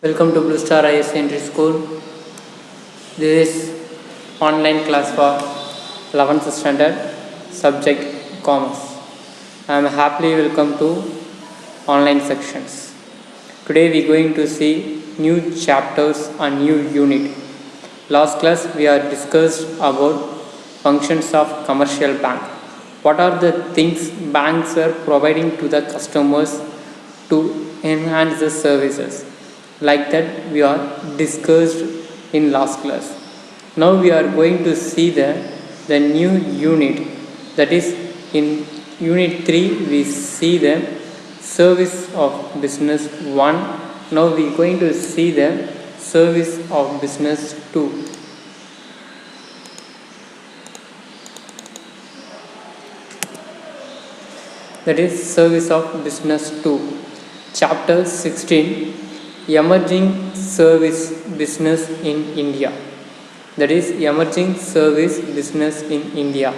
Welcome to Blue Star IS Entry School. This is online class for 11th standard subject commerce. I am happily welcome to online sections. Today we are going to see new chapters and new unit. Last class we are discussed about functions of commercial bank. What are the things banks are providing to the customers to enhance the services? Like that we are discussed in last class. Now we are going to see the new unit, that is in unit 3 we see the service of business 1. Now we are going to see the service of business 2. That is service of business 2. Chapter 16, emerging service business in India. That is emerging service business in India.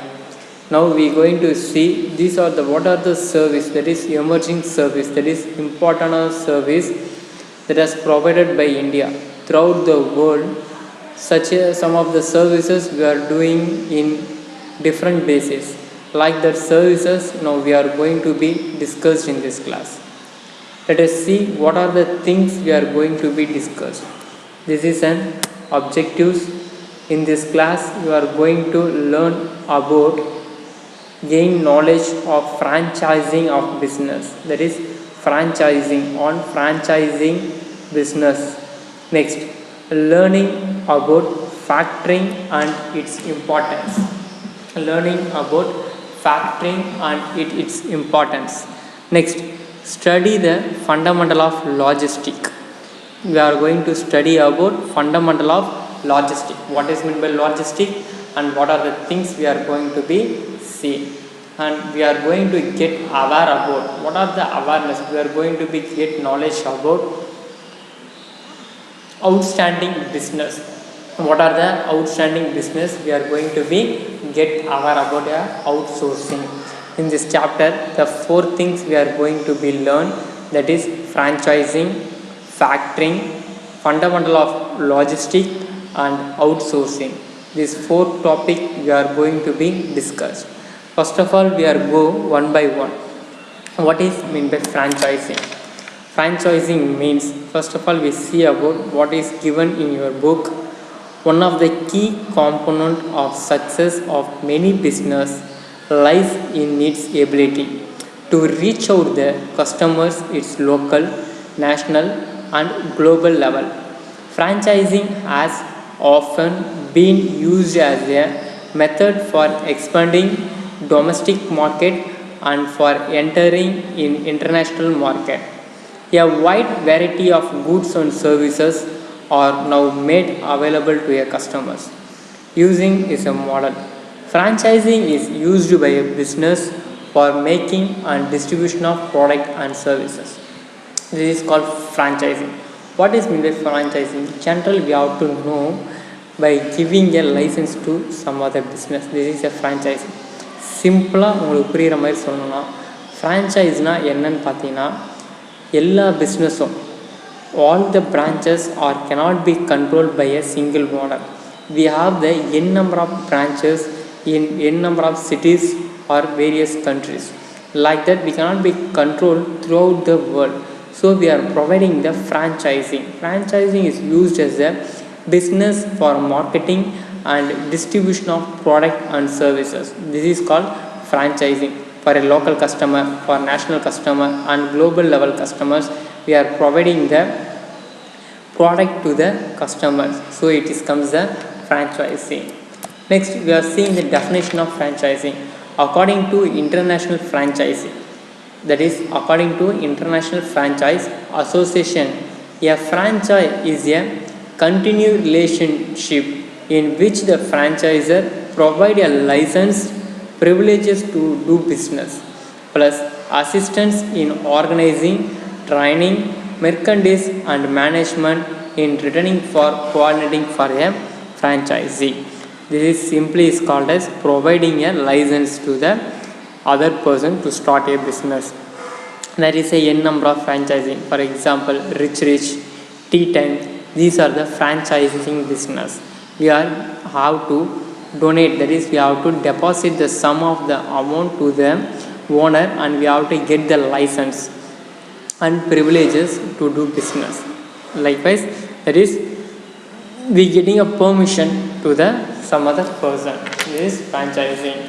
Now we are going to see these are the what are the service, that is emerging service, that is important service that is provided by India throughout the world. Such as some of the services we are doing in different basis. Like that services now we are going to be discussed in this class. Let us see what are the things we are going to be discussed. This is an objectives. In this class you are going to learn about gain knowledge of franchising of business, that is franchising on franchising business. Next, learning about factoring and its importance. Learning about factoring and its importance. Next, study the fundamental of logistic. We are going to study about fundamental of logistic. What is meant by logistic and what are the things we are going to be seeing. And we are going to get aware about what are the awareness. We are going to be get knowledge about outstanding business. What are the outstanding business? We are going to be get aware about outsourcing. In this chapter, the 4 things we are going to be learn, that is franchising, factoring, fundamental of logistic and outsourcing. These 4 topic we are going to be discussed. First of all, we are go one by one. What is meant by franchising? Franchising means, first of all we see about what is given in your book. One of the key component of success of many business lies in its ability to reach out the customers its local, national and global level. Franchising has often been used as a method for expanding domestic market and for entering in international market. A wide variety of goods and services are now made available to your customers. Using is a model. Franchising is used by a business for making and distribution of product and services. This is called franchising. What is meant by franchising? Generally, we have to know by giving a license to some other business. This is a franchising. சிம்பிளாக உங்களுக்கு புரிகிற மாதிரி சொல்லணும்னா ஃப்ரான்ச்சைஸ்னால் என்னன்னு பார்த்தீங்கன்னா எல்லா பிஸ்னஸும் all the branches are cannot be controlled by a single owner. We have the n number of branches in n number of cities or various countries. Like that we cannot be controlled throughout the world. So we are providing the franchising. Franchising is used as a business for marketing and distribution of product and services. This is called franchising. For a local customer, for national customer and global level customers, we are providing the product to the customers. So it is comes the franchising. Next, we are seeing the definition of franchising. According to international franchising, that is according to International Franchise Association, a franchise is a continued relationship in which the franchisor provide a license, privileges to do business, plus assistance in organizing, training, merchandise and management in returning for coordinating for a franchisee. This is simply is called as providing a license to the other person to start a business. There is a n number of franchising. For example, Rich Rich, tea time. These are the franchising business. We have to donate, that is we have to deposit the sum of the amount to the owner, and we have to get the license and privileges to do business. Likewise, that is we getting a permission to the some other person. This is franchising.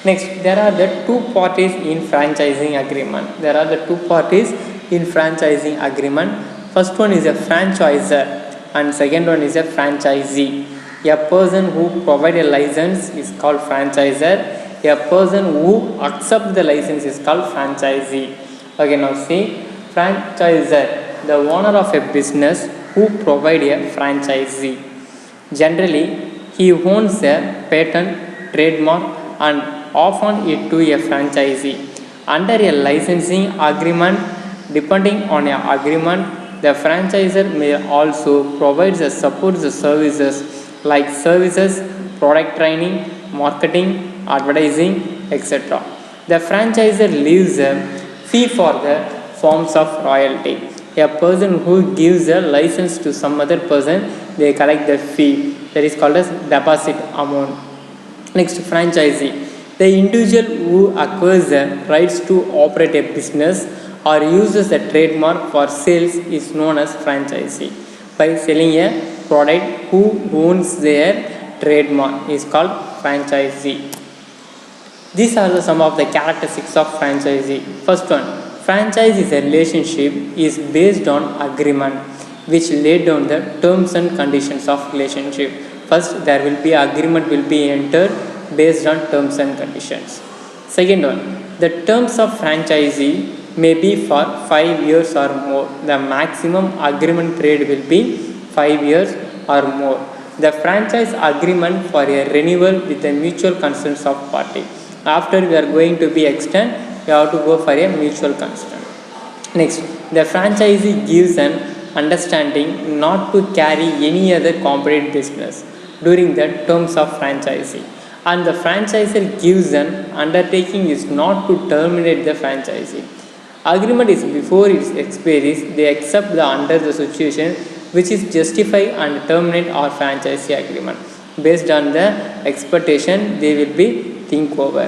Next, there are the two parties in franchising agreement. First one is a franchisor and second one is a franchisee. A person who provides a license is called franchisor. A person who accepts the license is called franchisee. Okay, now see, franchisor, the owner of a business who provides a franchisee. Generally, he owns a patent, trademark, and often it to a franchisee. Under a licensing agreement, depending on an agreement, the franchisor may also provide the support services like services, product training, marketing, advertising, etc. The franchisor leaves a fee for the forms of royalty. A person who gives a license to some other person, they collect the fee, that is called as deposit amount. Next, franchisee. The individual who acquires the rights to operate a business or uses a trademark for sales is known as franchisee. By selling a product, who owns their trademark is called franchisee. These are some of the characteristics of franchisee. First one, franchise is a relationship is based on agreement which lay down the terms and conditions of relationship. First, there will be agreement will be entered based on terms and conditions. Second one, the terms of franchisee may be for 5 years or more. The maximum agreement period will be 5 years or more. The franchise agreement for a renewal with the mutual consent of party. After we are going to be extend, we have to go for a mutual consent. Next, the franchisee gives an understanding not to carry any other competitive business during the terms of franchisee. And the franchisor gives an undertaking is not to terminate the franchisee. Agreement is before its expiry, they accept the under the situation which is justify and terminate our franchisee agreement. Based on the expectation, they will be think over.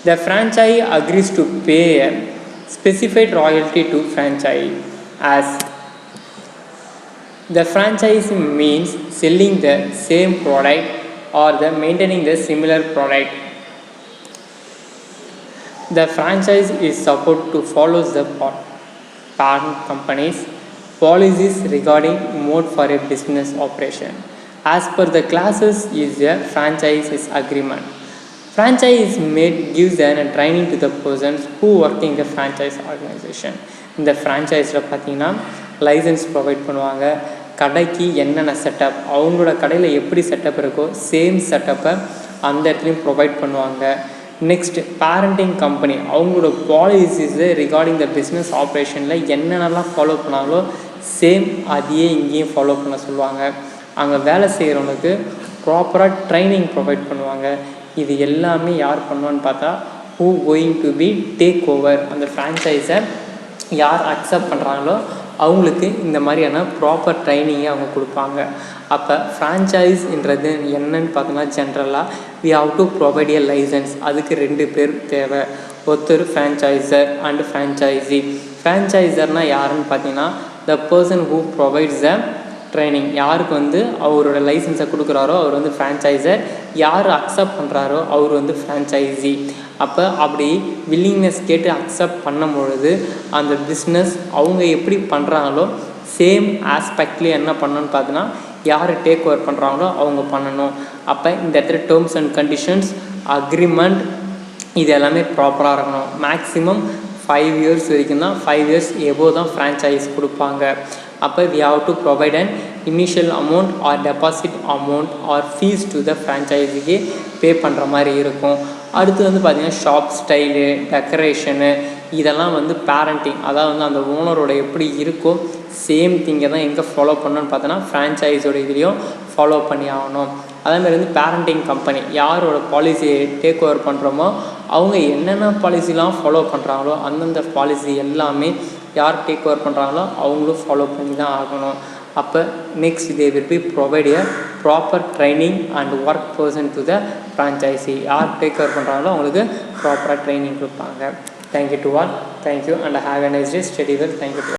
The franchisee agrees to pay a specified royalty to franchisee as the franchise means selling the same product or the maintaining the similar product. The franchise is supposed to follow the parent company's policies regarding mode for a business operation. As per the classes is a franchise agreement. Franchise made gives a training to the persons who work in the franchise organization. இந்த ஃப்ரான்ச்சைஸில் பார்த்தீங்கன்னா licence provide பண்ணுவாங்க. கடைக்கு என்னென்ன setup, அவங்களோட கடையில் எப்படி setup இருக்கோ same செட்டப்பை அந்த இடத்துலையும் ப்ரொவைட் பண்ணுவாங்க. நெக்ஸ்ட், பேரண்டிங் கம்பெனி அவங்களோட பாலிசிஸு ரிகார்டிங் த பிஸ்னஸ் ஆப்ரேஷனில் என்னென்னலாம் ஃபாலோ பண்ணாங்களோ சேம் அதையே இங்கேயும் ஃபாலோ பண்ண சொல்லுவாங்க. அங்கே வேலை செய்கிறவங்களுக்கு ப்ராப்பராக ட்ரைனிங் ப்ரொவைட் பண்ணுவாங்க. இது எல்லாமே யார் பண்ணுவான்னு பார்த்தா who going to be take over, அந்த ஃப்ரான்ச்சைஸை யார் அக்செப்ட் பண்ணுறாங்களோ அவங்களுக்கு இந்த மாதிரியான ப்ராப்பர் ட்ரைனிங்கை அவங்க கொடுப்பாங்க. அப்போ ஃப்ரான்ச்சைஸ்ன்றது என்னன்னு பார்த்தோன்னா ஜென்ரலாக we have to provide a licence. அதுக்கு 2 பேர் தேவை, ஒருத்தர் ஃப்ரான்ச்சைசர் அண்ட் ஃப்ரான்ச்சைசி. ஃப்ரான்ச்சைசர்னால் யாருன்னு பார்த்தீங்கன்னா the person who provides the training. யாருக்கு அவரோட லைசன்ஸை கொடுக்குறாரோ அவர் ஃப்ரான்ச்சைசர், யார் அக்செப்ட் பண்ணுறாரோ அவர் ஃப்ரான்ச்சைசி. அப்போ அப்படி வில்லிங்னஸ் கேட்டு அக்செப்ட் பண்ணும் பொழுது அந்த பிஸ்னஸ் அவங்க எப்படி பண்ணுறாங்களோ சேம் ஆஸ்பெக்ட்லேயே என்ன பண்ணணும்னு பார்த்தோன்னா யார் டேக் ஓவர் பண்ணுறாங்களோ அவங்க பண்ணணும். அப்போ இந்த இடத்துல டேர்ம்ஸ் அண்ட் கண்டிஷன்ஸ், அக்ரிமெண்ட் இது எல்லாமே ப்ராப்பராக இருக்கணும். மேக்ஸிமம் 5 இயர்ஸ் வரைக்கும் தான், 5 இயர்ஸ் எபோ தான் ஃப்ரான்ச்சைஸ் கொடுப்பாங்க. அப்போ we have to provide an initial amount or deposit amount or fees to the franchisee பே பண்ணுற மாதிரி இருக்கும். அடுத்து பார்த்திங்கன்னா ஷாப் ஸ்டைலு, டெக்கரேஷனு இதெல்லாம் பேரண்டிங், அதாவது அந்த ஓனரோட எப்படி இருக்கோ சேம் திங்கை தான் எங்கே ஃபாலோ பண்ணணும்னு பார்த்தோன்னா ஃப்ரான்ச்சைஸோட இதுலேயும் ஃபாலோ பண்ணி ஆகணும். அதேமாதிரி பேரண்டிங் கம்பெனி யாரோட பாலிசியை டேக் ஓவர் பண்ணுறோமோ அவங்க என்னென்ன பாலிசிலாம் ஃபாலோ பண்ணுறாங்களோ அந்தந்த பாலிசி எல்லாமே யார் டேக் ஓவர் பண்ணுறாங்களோ அவங்களும் ஃபாலோ பண்ணி தான் ஆகணும். அப்போ next they will be provide a proper training and work person to the franchisee. யார் டேக் ஓவர் பண்ணுறாங்களோ அவங்களுக்கு ப்ராப்பராக ட்ரைனிங் கொடுப்பாங்க. Thank you to all. Thank you and have a nice day. Study well. Thank you to